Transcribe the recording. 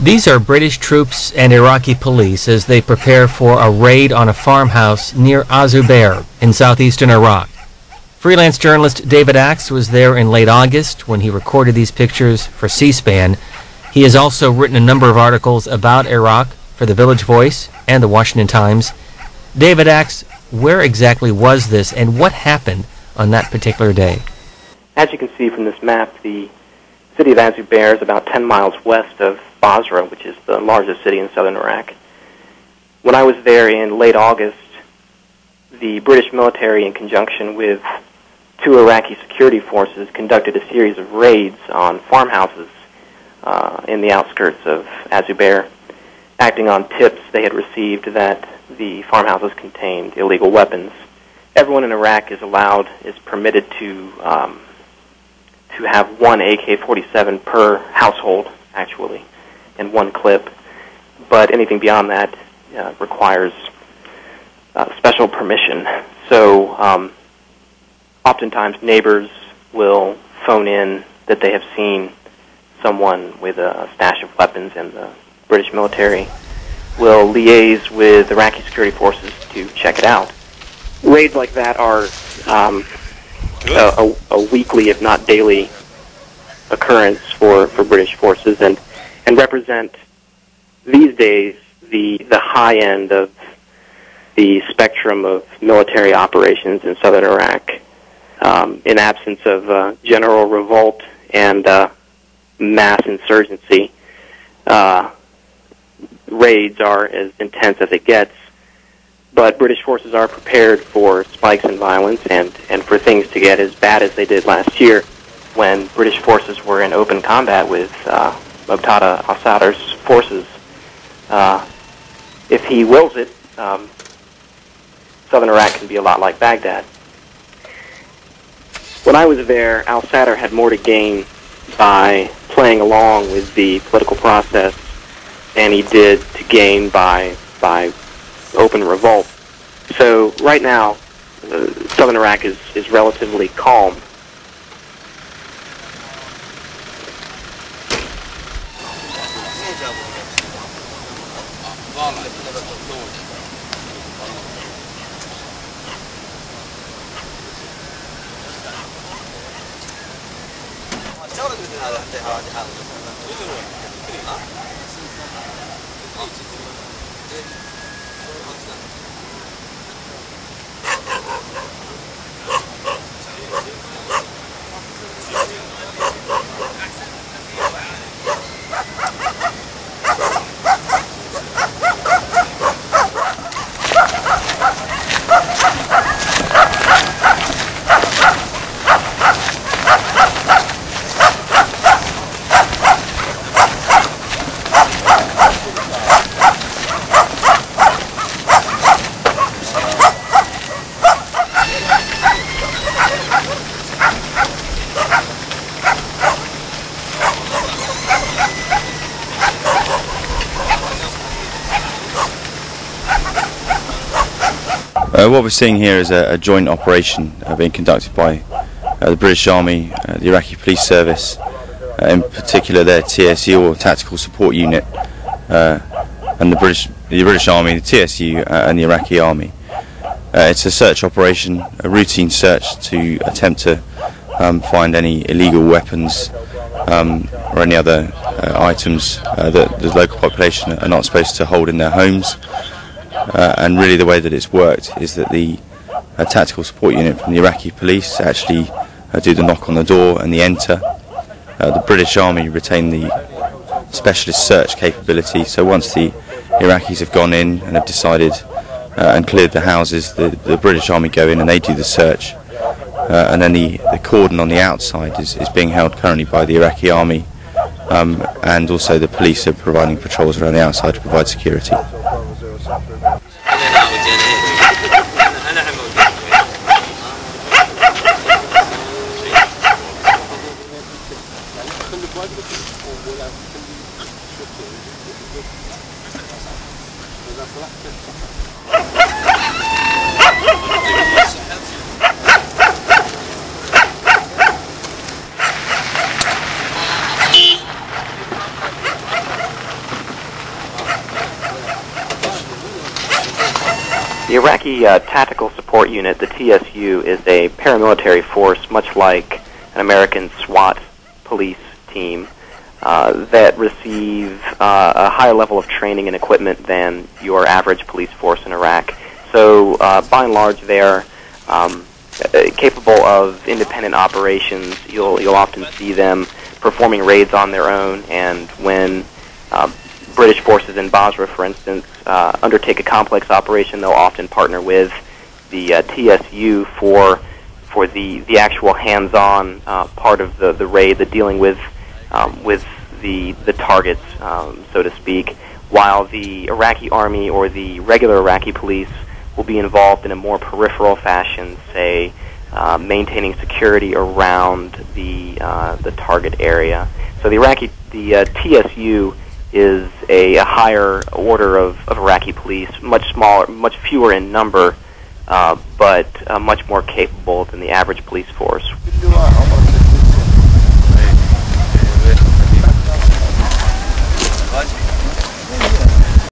These are British troops and Iraqi police as they prepare for a raid on a farmhouse near Azubair in southeastern Iraq. Freelance journalist David Axe was there in late August when he recorded these pictures for C-SPAN. He has also written a number of articles about Iraq for the Village Voice and the Washington Times. David Axe, where exactly was this and what happened on that particular day? As you can see from this map, the city of Azubair is about 10 miles west of Basra, which is the largest city in southern Iraq. When I was there in late August, the British military, in conjunction with 2 Iraqi security forces, conducted a series of raids on farmhouses in the outskirts of Azubair, acting on tips they had received that the farmhouses contained illegal weapons. Everyone in Iraq is permitted to have 1 AK-47 per household, actually, and 1 clip. But anything beyond that requires special permission. So oftentimes neighbors will phone in that they have seen someone with a stash of weapons, and the British military will liaise with Iraqi security forces to check it out. Raids like that are a weekly, if not daily, occurrence for British forces, and represent these days the high end of the spectrum of military operations in southern Iraq. In absence of general revolt and mass insurgency, raids are as intense as it gets. But British forces are prepared for spikes in violence and for things to get as bad as they did last year when British forces were in open combat with Muqtada al-Sadr's forces. If he wills it, southern Iraq can be a lot like Baghdad. When I was there, al-Sadr had more to gain by playing along with the political process than he did to gain by open revolt. So right now, southern Iraq is relatively calm. What we're seeing here is a joint operation being conducted by the British Army, the Iraqi Police Service, in particular their TSU or Tactical Support Unit, and the British Army, the TSU, and the Iraqi Army. It's a search operation, a routine search to attempt to find any illegal weapons or any other items that the local population are not supposed to hold in their homes. And really the way that it's worked is that the tactical support unit from the Iraqi police actually do the knock on the door and the enter. The British Army retain the specialist search capability, so once the Iraqis have gone in and have decided and cleared the houses, the British Army go in and they do the search, and then the cordon on the outside is being held currently by the Iraqi Army, and also the police are providing patrols around the outside to provide security. The Iraqi Tactical Support Unit, the TSU, is a paramilitary force, much like an American SWAT police team, that receive a higher level of training and equipment than your average police force in Iraq. So, by and large, they're capable of independent operations. You'll often see them performing raids on their own, and when British forces in Basra, for instance, undertake a complex operation, they'll often partner with the TSU for the actual hands-on part of the raid, the dealing with the targets, so to speak, while the Iraqi army or the regular Iraqi police will be involved in a more peripheral fashion, say maintaining security around the target area. So the TSU is a higher order of Iraqi police, much smaller, much fewer in number, but much more capable than the average police force.